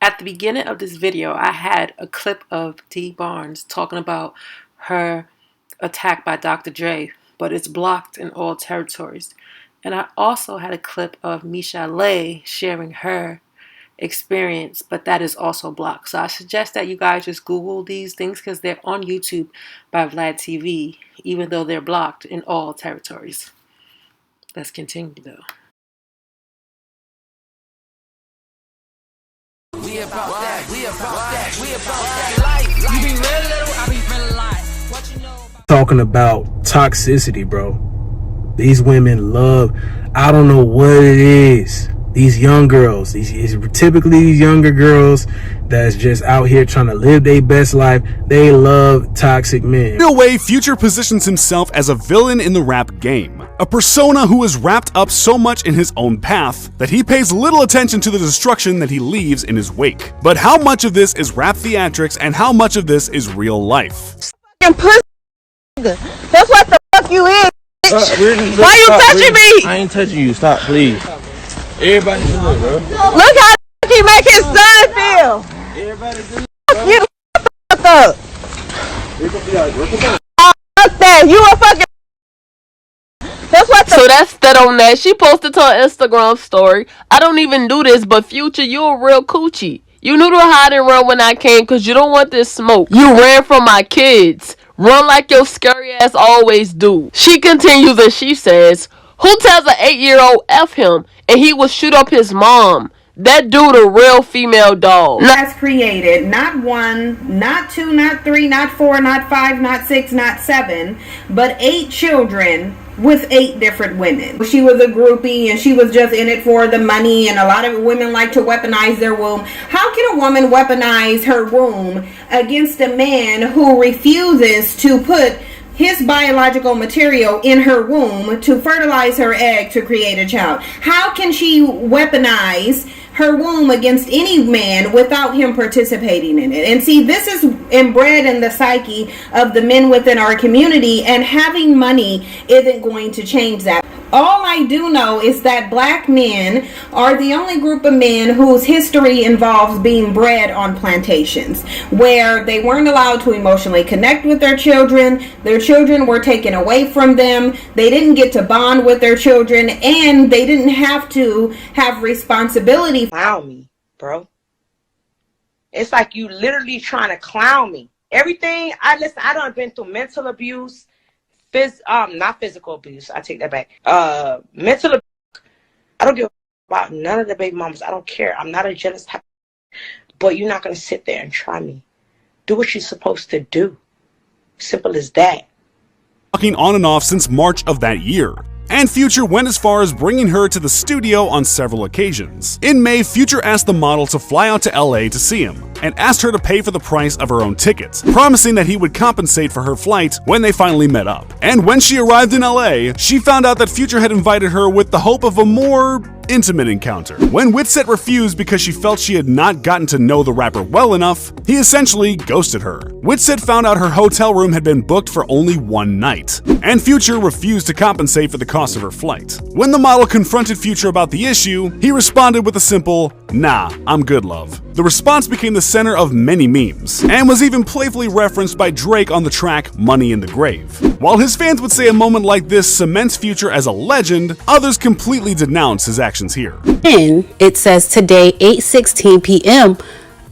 At the beginning of this video, I had a clip of Dee Barnes talking about her attack by Dr. Dre, but it's blocked in all territories. And I also had a clip of Michel'le sharing her experience, but that is also blocked. So I suggest that you guys just Google these things because they're on YouTube by Vlad TV, even though they're blocked in all territories. Let's continue though. We about that life. You be real little, I be real life. What you know about talking about toxicity, bro. These women love, I don't know what it is. These young girls, typically these younger girls that's just out here trying to live their best life. They love toxic men. In a way, Future positions himself as a villain in the rap game. A persona who is wrapped up so much in his own path that he pays little attention to the destruction that he leaves in his wake. But how much of this is rap theatrics and how much of this is real life? That's what the fuck you is, bitch. Why you touching me? I ain't touching you. Stop, please. Everybody do it, bro. Look how he make his son feel. Everybody do it. Fuck you. Fuck up. Fuck that. You a fucking. That's what the. So that's that on that. She posted to her Instagram story. I don't even do this, but Future, you a real coochie. You knew to hide and run when I came because you don't want this smoke. You ran from my kids. Run like your scary ass always do. She continues and she says, who tells an 8-year-old F him and he will shoot up his mom? That dude a real female dog. Has created not 1, not 2, not 3, not 4, not 5, not 6, not 7, but 8 children with 8 different women. She was a groupie and she was just in it for the money, and a lot of women like to weaponize their womb. How can a woman weaponize her womb against a man who refuses to put his biological material in her womb to fertilize her egg to create a child? How can she weaponize her womb against any man without him participating in it? And see, this is inbred in the psyche of the men within our community, and having money isn't going to change that. All I do know is that black men are the only group of men whose history involves being bred on plantations, where they weren't allowed to emotionally connect with their children were taken away from them, they didn't get to bond with their children, and they didn't have to have responsibility. Clown me, bro. It's like you literally trying to clown me. Everything I done been through mental abuse, not physical abuse, I take that back. Mental abuse. I don't give a about none of the baby mamas. I don't care. I'm not a jealous type. But you're not gonna sit there and try me. Do what you're supposed to do. Simple as that. Talking on and off since March of that year. And Future went as far as bringing her to the studio on several occasions. In May, Future asked the model to fly out to LA to see him, and asked her to pay for the price of her own tickets, promising that he would compensate for her flight when they finally met up. And when she arrived in LA, she found out that Future had invited her with the hope of a more intimate encounter. When Whitset refused because she felt she had not gotten to know the rapper well enough, he essentially ghosted her. Whitset found out her hotel room had been booked for only 1 night, and Future refused to compensate for the cost of her flight. When the model confronted Future about the issue, he responded with a simple, "Nah, I'm good, love." The response became the center of many memes, and was even playfully referenced by Drake on the track Money in the Grave. While his fans would say a moment like this cements Future as a legend, others completely denounce his actions here. It says today 8:16 p.m.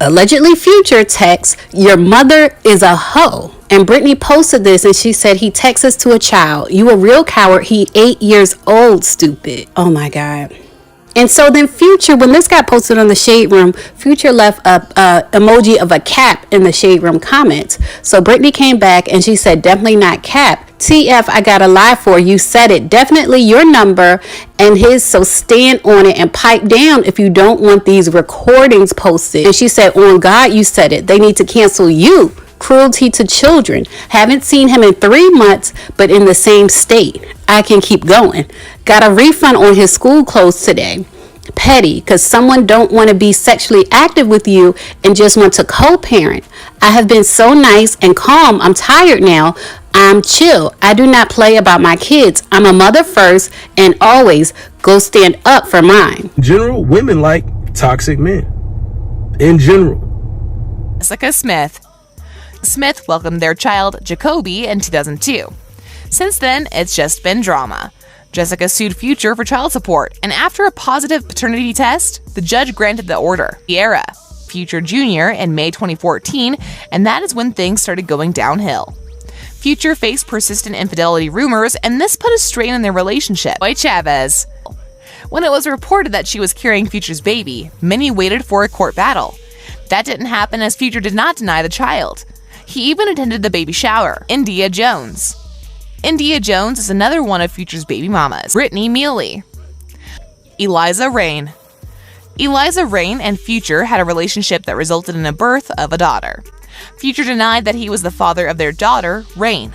allegedly Future texts, "Your mother is a hoe." And Brittany posted this and she said, he texts us to a child. You a real coward. He 8 years old, stupid. Oh my God. And so then Future, when this got posted on the Shade Room, Future left a emoji of a cap in the Shade Room comments. So Brittany came back and she said, definitely not cap. TF, I got a lie for you. Said it. Definitely your number and his. So stand on it and pipe down if you don't want these recordings posted. And she said, on God, you said it. They need to cancel you. Cruelty to children. Haven't seen him in 3 months, but in the same state. I can keep going. Got a refund on his school clothes today. Petty, because someone don't want to be sexually active with you and just want to co-parent. I have been so nice and calm. I'm tired now. I'm chill. I do not play about my kids. I'm a mother first and always go stand up for mine. In general, women like toxic men. in general. Jessica Smith welcomed their child, Jacoby, in 2002. Since then, it's just been drama. Jessica sued Future for child support, and after a positive paternity test, the judge granted the order. Sierra, Future Jr. in May 2014, and that is when things started going downhill. Future faced persistent infidelity rumors, and this put a strain on their relationship. Joy Chavez. When it was reported that she was carrying Future's baby, many waited for a court battle. That didn't happen as Future did not deny the child. He even attended the baby shower. India Jones. India Jones is another one of Future's baby mamas. Brittany Mealy. Eliza Reign. Eliza Reign and Future had a relationship that resulted in the birth of a daughter. Future denied that he was the father of their daughter, Reign.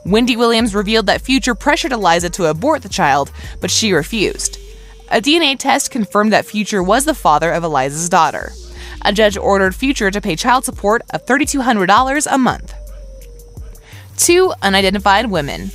Wendy Williams revealed that Future pressured Eliza to abort the child, but she refused. A DNA test confirmed that Future was the father of Eliza's daughter. A judge ordered Future to pay child support of $3,200 a month. 2 unidentified women.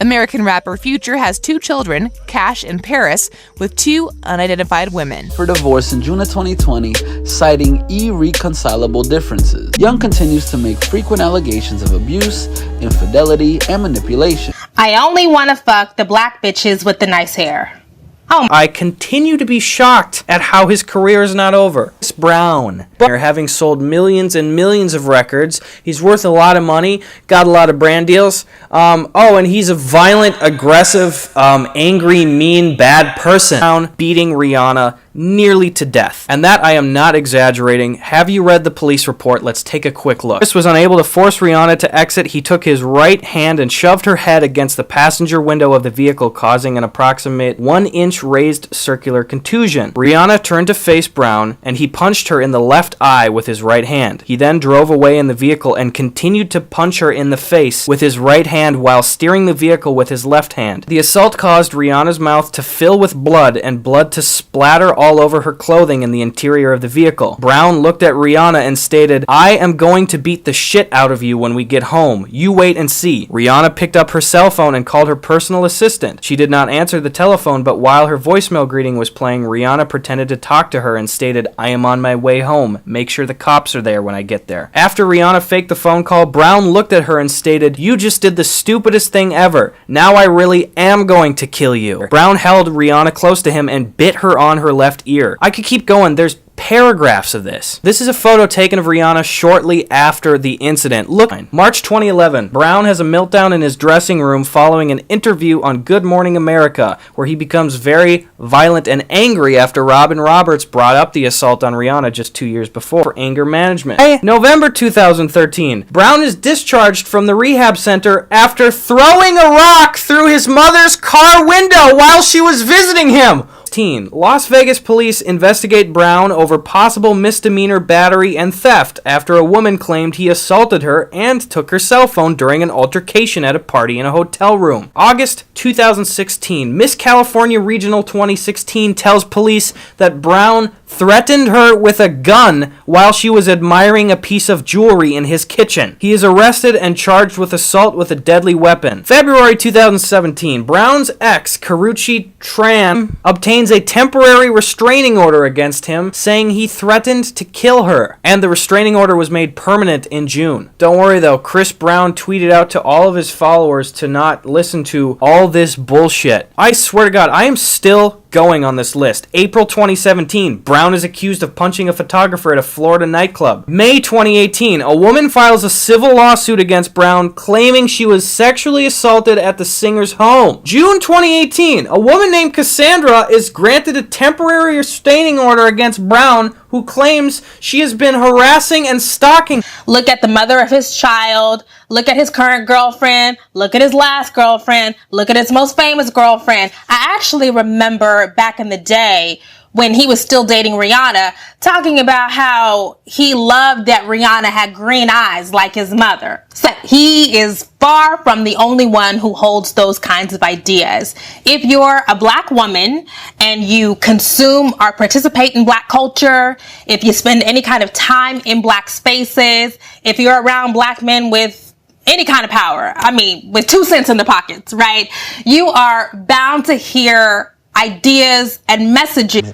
American rapper Future has 2 children, Cash and Paris, with 2 unidentified women. For divorce in June of 2020, citing irreconcilable differences. Young continues to make frequent allegations of abuse, infidelity, and manipulation. I only want to fuck the black bitches with the nice hair. I continue to be shocked at how his career is not over. Chris Brown, having sold millions and millions of records, he's worth a lot of money, got a lot of brand deals. And he's a violent, aggressive, angry, mean, bad person. Beating Rihanna nearly to death. And that I am not exaggerating. Have you read the police report? Let's take a quick look. Chris was unable to force Rihanna to exit. He took his right hand and shoved her head against the passenger window of the vehicle, causing an approximate 1-inch raised circular contusion. Rihanna turned to face Brown, and he punched her in the left eye with his right hand. He then drove away in the vehicle and continued to punch her in the face with his right hand while steering the vehicle with his left hand. The assault caused Rihanna's mouth to fill with blood and blood to splatter all over her clothing in the interior of the vehicle. Brown looked at Rihanna and stated, "I am going to beat the shit out of you when we get home. You wait and see." Rihanna picked up her cell phone and called her personal assistant. She did not answer the telephone, but while her voicemail greeting was playing, Rihanna pretended to talk to her and stated, "I am on my way home. Make sure the cops are there when I get there." After Rihanna faked the phone call, Brown looked at her and stated, "You just did the stupidest thing ever. Now I really am going to kill you." Brown held Rihanna close to him and bit her on her left ear. I could keep going. There's paragraphs of this. This is a photo taken of Rihanna shortly after the incident. Look, March 2011. Brown has a meltdown in his dressing room following an interview on Good Morning America, where he becomes very violent and angry after Robin Roberts brought up the assault on Rihanna just 2 years before for anger management. November 2013. Brown is discharged from the rehab center after throwing a rock through his mother's car window while she was visiting him. Las Vegas police investigate Brown over possible misdemeanor battery and theft after a woman claimed he assaulted her and took her cell phone during an altercation at a party in a hotel room. August 2016, Miss California Regional 2016 tells police that Brown threatened her with a gun while she was admiring a piece of jewelry in his kitchen. He is arrested and charged with assault with a deadly weapon. February 2017, Brown's ex, Karuchi Tran, obtains a temporary restraining order against him, saying he threatened to kill her, and the restraining order was made permanent in June. Don't worry though, Chris Brown tweeted out to all of his followers to not listen to all this bullshit. I swear to God, I am still going on this list. April 2017, Brown is accused of punching a photographer at a Florida nightclub. May 2018, a woman files a civil lawsuit against Brown claiming she was sexually assaulted at the singer's home. June 2018, a woman named Cassandra is granted a temporary restraining order against Brown, who claims she has been harassing and stalking. Look at the mother of his child. Look at his current girlfriend. Look at his last girlfriend. Look at his most famous girlfriend. I actually remember back in the day when he was still dating Rihanna, talking about how he loved that Rihanna had green eyes like his mother. So he is far from the only one who holds those kinds of ideas. If you're a black woman and you consume or participate in black culture, if you spend any kind of time in black spaces, if you're around black men with any kind of power, I mean, with 2 cents in the pockets, right? You are bound to hear ideas and messages.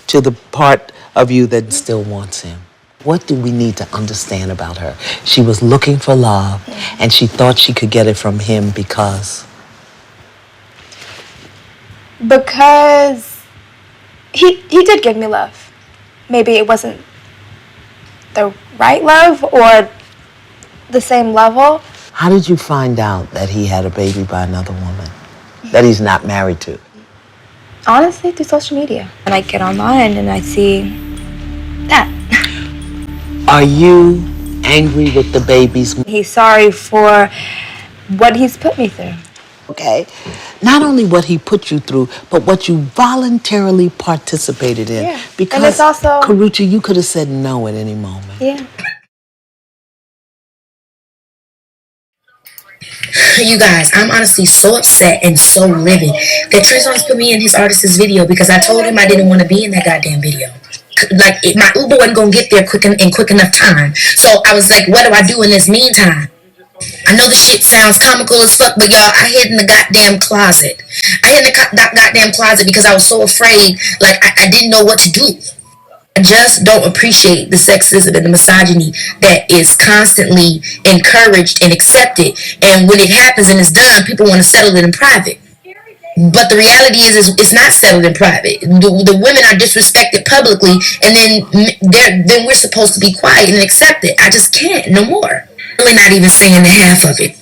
To the part of you that still wants him. What do we need to understand about her? She was looking for love, and she thought she could get it from him because he did give me love. Maybe it wasn't the right love or the same level. How did you find out that he had a baby by another woman that he's not married to? Honestly, through social media. And I get online and I see that. Are you angry with the babies? He's sorry for what he's put me through. Okay. Not only what he put you through, but what you voluntarily participated in. Yeah. Because, and it's also, Karuchi, you could have said no at any moment. Yeah. You guys, I'm honestly so upset and so livid that Trey Songz put me in his artist's video because I told him I didn't want to be in that goddamn video. Like, my Uber wasn't going to get there quick enough time. So I was like, what do I do in this meantime? I know the shit sounds comical as fuck, but y'all, I hid in the goddamn closet. I hid in the goddamn closet because I was so afraid, like, I didn't know what to do. I just don't appreciate the sexism and the misogyny that is constantly encouraged and accepted. And when it happens and it's done, people want to settle it in private. But the reality is it's not settled in private. The women are disrespected publicly, and then we're supposed to be quiet and accept it. I just can't no more. Really not even saying the half of it.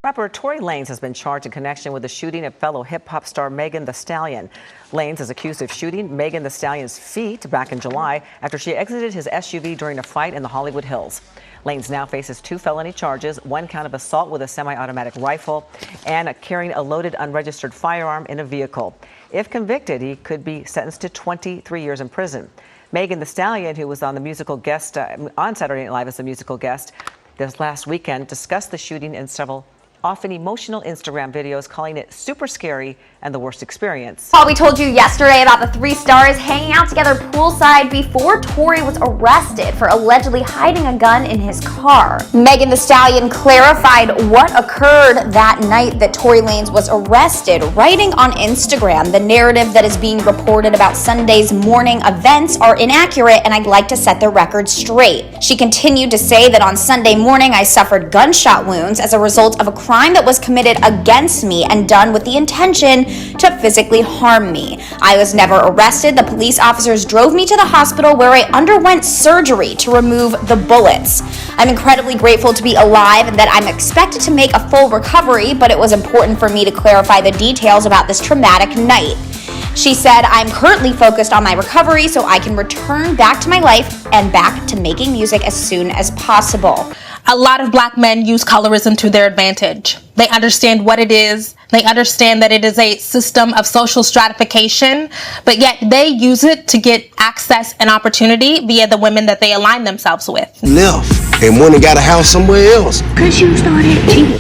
Rapper Tory Lanez has been charged in connection with the shooting of fellow hip-hop star Megan Thee Stallion. Lanez is accused of shooting Megan Thee Stallion's feet back in July after she exited his SUV during a fight in the Hollywood Hills. Lanez now faces 2 felony charges, 1 count of assault with a semi-automatic rifle and carrying a loaded unregistered firearm in a vehicle. If convicted, he could be sentenced to 23 years in prison. Megan Thee Stallion, who was on the musical guest on Saturday Night Live as a musical guest this last weekend, discussed the shooting in several often emotional Instagram videos, calling it super scary and the worst experience. Paul, we told you yesterday about the 3 stars hanging out together poolside before Tory was arrested for allegedly hiding a gun in his car. Megan Thee Stallion clarified what occurred that night that Tory Lanez was arrested, writing on Instagram, "The narrative that is being reported about Sunday's morning events are inaccurate, and I'd like to set the record straight." She continued to say that on Sunday morning, I suffered gunshot wounds as a result of a crime that was committed against me and done with the intention to physically harm me. I was never arrested. The police officers drove me to the hospital where I underwent surgery to remove the bullets. I'm incredibly grateful to be alive and that I'm expected to make a full recovery, but it was important for me to clarify the details about this traumatic night. She said, "I'm currently focused on my recovery so I can return back to my life and back to making music as soon as possible." A lot of black men use colorism to their advantage. They understand what it is. They understand that it is a system of social stratification, but yet they use it to get access and opportunity via the women that they align themselves with. Left and went and got a house somewhere else. Cause you started cheating.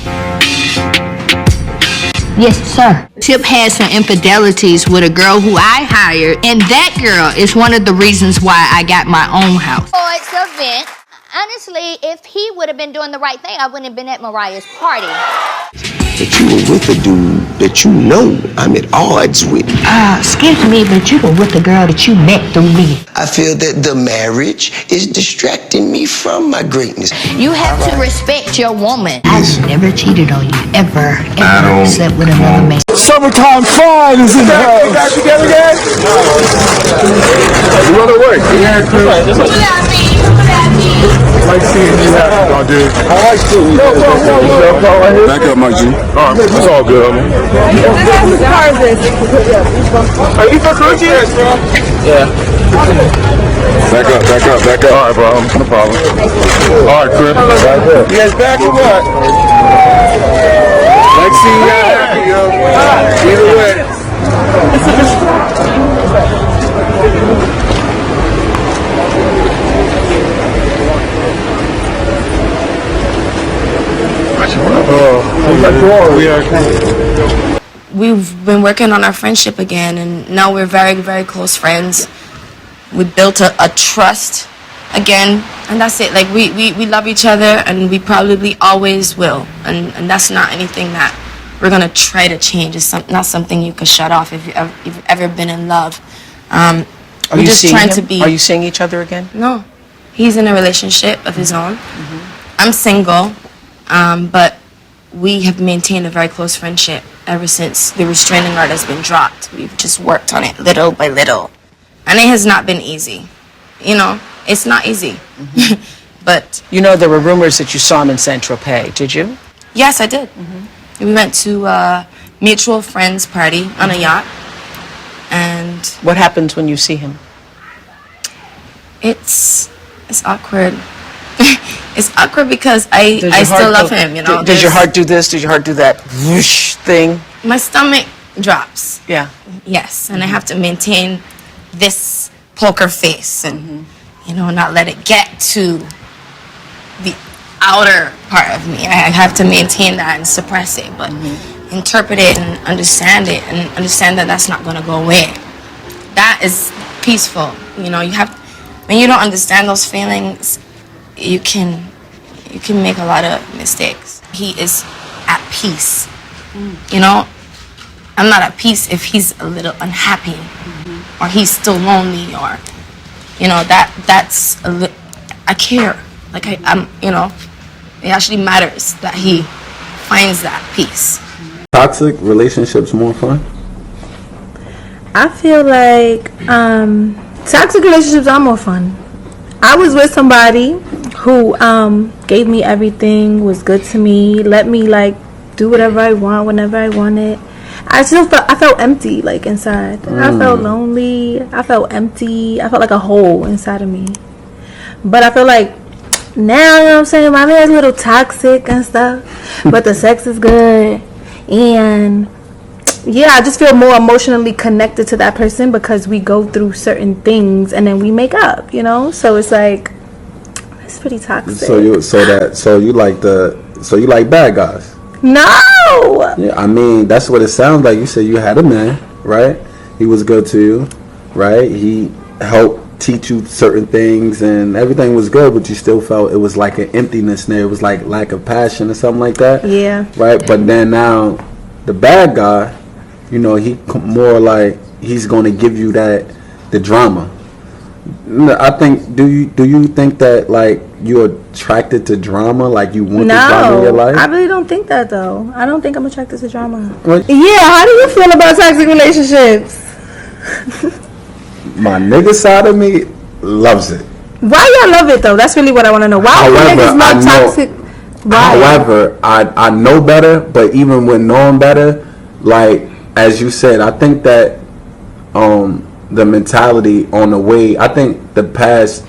Yes, sir. Tip had some infidelities with a girl who I hired, and that girl is one of the reasons why I got my own house. Oh, it's an event. Honestly, if he would have been doing the right thing, I wouldn't have been at Mariah's party. That you were with a dude that you know I'm at odds with. Excuse me, but you were with the girl that you met through me. I feel that the marriage is distracting me from my greatness. You have to respect your woman. I never cheated on you, ever, except with another man. Summertime fun is in the house. You guys together, guys? You want to work? Yeah, like seeing you happy, my dude. I like seeing you. Back up, my G. All right, it's all good, man. Are you for Gucci? Yeah. Back up. All right, bro. No problem. All right, Chris. You guys back or what? Like seeing you happy, yo. Either way. We are. We've been working on our friendship again, and now we're very, very close friends. We built a trust again, and that's it. Like, we love each other, and we probably always will. And that's not anything that we're going to try to change. It's not something you could shut off if you've ever been in love. Are we're you just seeing trying him? to be... Are you seeing each other again? No. He's in a relationship of his own. I'm single, but we have maintained a very close friendship ever since the restraining order has been dropped. We've just worked on it little by little. And it has not been easy. You know, it's not easy. But... You know, there were rumors that you saw him in Saint-Tropez, did you? Yes, I did. We went to a mutual friends party on a yacht. And... What happens when you see him? It's awkward. It's awkward because I still love him, you know. Does your heart do this? Does your heart do that whoosh thing? My stomach drops. Yeah. Yes, and I have to maintain this poker face and, you know, not let it get to the outer part of me. I have to maintain that and suppress it, but interpret it and understand that that's not going to go away. That is peaceful. You know, when you don't understand those feelings, you can make a lot of mistakes. He is at peace. You know, I'm not at peace if he's a little unhappy or he's still lonely, or, you know, that's a little, I care. Like I'm, you know, it actually matters that he finds that peace. Toxic relationships more fun? I feel like toxic relationships are more fun. I was with somebody who gave me everything, was good to me, let me like do whatever I want whenever I wanted. I felt empty, like, inside. I felt lonely. I felt empty. I felt like a hole inside of me. But I feel like now, you know what I'm saying, my man's a little toxic and stuff, but the sex is good. And yeah, I just feel more emotionally connected to that person because we go through certain things and then we make up, you know. So it's like, it's pretty toxic. So you like bad guys? No. Yeah, I mean, that's what it sounds like. You said you had a man, right? He was good to you, right? He helped teach you certain things and everything was good, but you still felt it was like an emptiness there. It was like lack of passion or something like that. Yeah. Right? But then now the bad guy, you know, he more like he's going to give you the drama. I think, do you think that, like, you're attracted to drama, like you want the drama in your life? I really don't think that, though. I don't think I'm attracted to drama. What? Yeah, how do you feel about toxic relationships? My nigga side of me loves it. Why y'all love it, though? That's really what I want to know. Why do niggas love toxic? Why? However, I know better, but even with knowing better, like, as you said, I think that the mentality on the way, I think the past,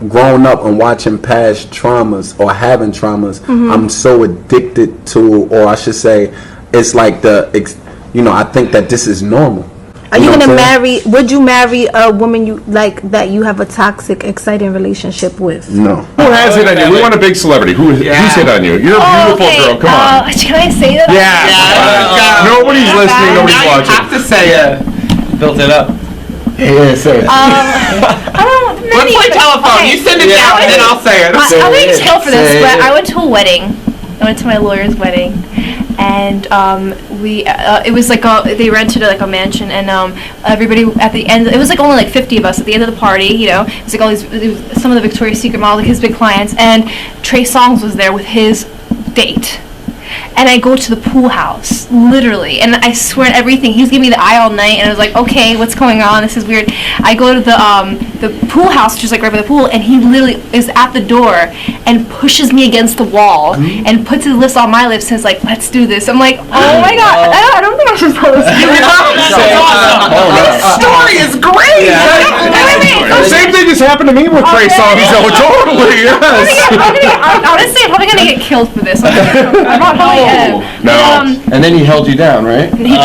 growing up and watching past traumas or having traumas, I'm so addicted to, or I should say, it's like I think that this is normal. Are you gonna marry? Would you marry a woman you like that you have a toxic, exciting relationship with? No. Who has hit on you? We want a big celebrity. Who's hit on you? You're a beautiful girl. Come on. Can I say that? Yeah. Nobody's listening. Nobody's watching. You have to say it. Built it up. Yeah, say it. Let's play telephone. You send it down, and then I'll say it. I'm going to tell for this, but I went to a wedding. I went to my lawyer's wedding, and it was like they rented like a mansion, and everybody at the end, it was like only like 50 of us at the end of the party, you know. It was like all these, some of the Victoria's Secret models, like his big clients, and Trey Songz was there with his date. And I go to the pool house, literally, and I swear everything. He's giving me the eye all night, and I was like, okay, what's going on? This is weird. I go to the pool house, which is like right by the pool, and he literally is at the door and pushes me against the wall and puts his lips on my lips and is like, let's do this. I'm like, oh my god, I don't think I'm supposed to do this. This story is great. Same thing just happened to me with Trey Songz. So totally, yes. Honestly, I'm probably gonna get killed for this. I'm not probably am. No. And then he held you down, right? No. This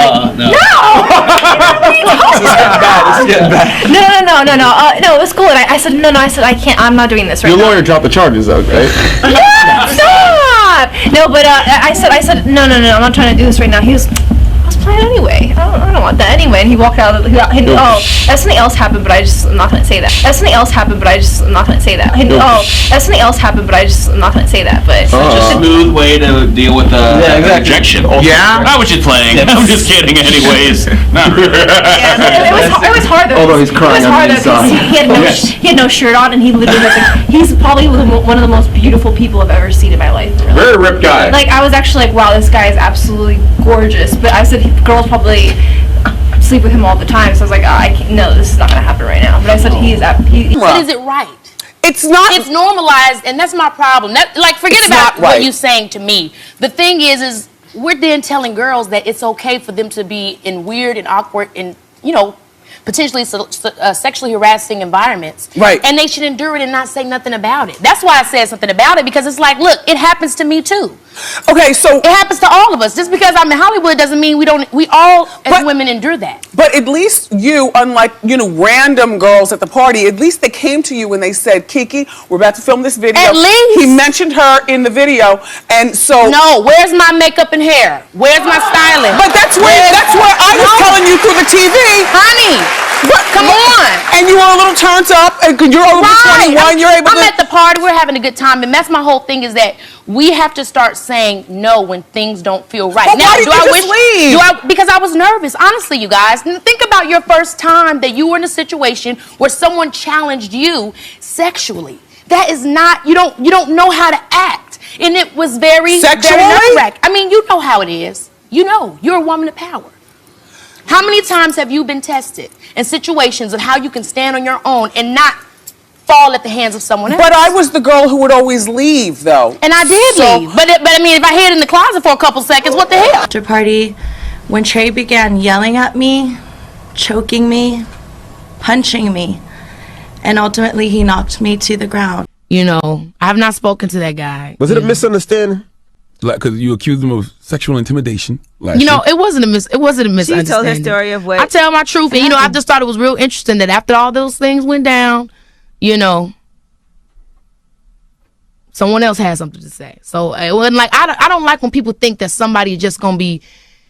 is getting bad. No, it was cool. And I said, no, I said, I can't, I'm not doing this right Your now. lawyer dropped the charges out, right? Yeah, stop! laugh. No, but I said, no, I'm not trying to do this right now. He was, I was playing anyway. I don't want that anyway. And he walked out. That's something else happened, but I'm not gonna say that. That's something else happened, but I'm not gonna say that. That's something else happened, but I'm not gonna say that. But such a smooth way to deal with rejection. Yeah, I was just playing. I'm just kidding. Anyways, not really. It was hard though. Although he's crying it was hard on the though because he had no shirt on, and he literally he's probably one of the most beautiful people I've ever seen in my life. Really. Very ripped guy. Like I was actually like, wow, this guy is absolutely gorgeous. But I said girls probably sleep with him all the time, so I was like, no, this is not gonna happen right now. But I said But is it right? It's not. It's normalized, and that's my problem. Forget about what you're saying to me. The thing is we're then telling girls that it's okay for them to be in weird and awkward and potentially sexually harassing environments. Right. And they should endure it and not say nothing about it. That's why I said something about it, because it's like, look, it happens to me too. Okay, so it happens to all of us. Just because I'm in Hollywood doesn't mean we all as women endure that. But at least you, unlike random girls at the party, at least they came to you when they said, Kiki, we're about to film this video. At least he mentioned her in the video, and so no, where's my makeup and hair? Where's my styling? But that's where I was telling you through the TV, honey. Come on. And you were a little turned up, and you're over 21. You're able. I'm at the party. We're having a good time, and that's my whole thing. Is that we have to start saying no when things don't feel right. But why did you just leave? Because I was nervous. Honestly, you guys, think about your first time that you were in a situation where someone challenged you sexually. That is not. You don't know how to act, and it was very nerve-wracking. I mean, you know how it is. You're a woman of power. How many times have you been tested in situations of how you can stand on your own and not fall at the hands of someone else? But I was the girl who would always leave, though. And I did leave. But I mean, if I hid in the closet for a couple seconds, what the hell? After party, when Trey began yelling at me, choking me, punching me, and ultimately he knocked me to the ground. I have not spoken to that guy. Was it a misunderstanding? Because you accused him of sexual intimidation. It wasn't a misunderstanding. She told her story of what I tell my truth, and I just thought it was real interesting that after all those things went down, someone else had something to say. So it wasn't like I don't like when people think that somebody is just gonna be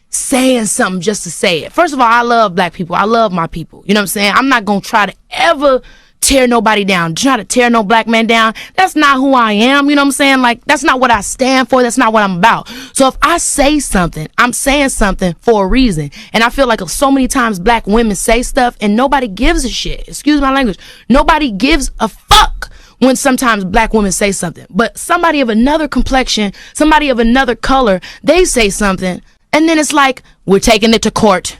saying something just to say it. First of all, I love black people. I love my people. You know what I'm saying? I'm not gonna try to ever tear nobody down, try to tear no black man down. That's not who I am. You know what I'm saying? Like, that's not what I stand for. That's not what I'm about. So if I say something, I'm saying something for a reason. And I feel like so many times black women say stuff and nobody gives a shit. Excuse my language. Nobody gives a fuck when sometimes black women say something. But somebody of another complexion, somebody of another color, they say something, and then it's like, we're taking it to court.